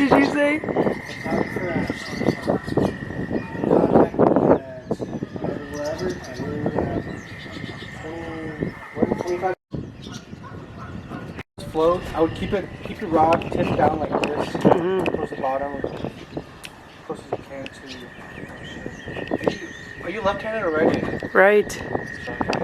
did you say? Float. I would keep your rod tipped down like this, towards the bottom, close as you can to. Are you left-handed or right-handed? Right. Sorry.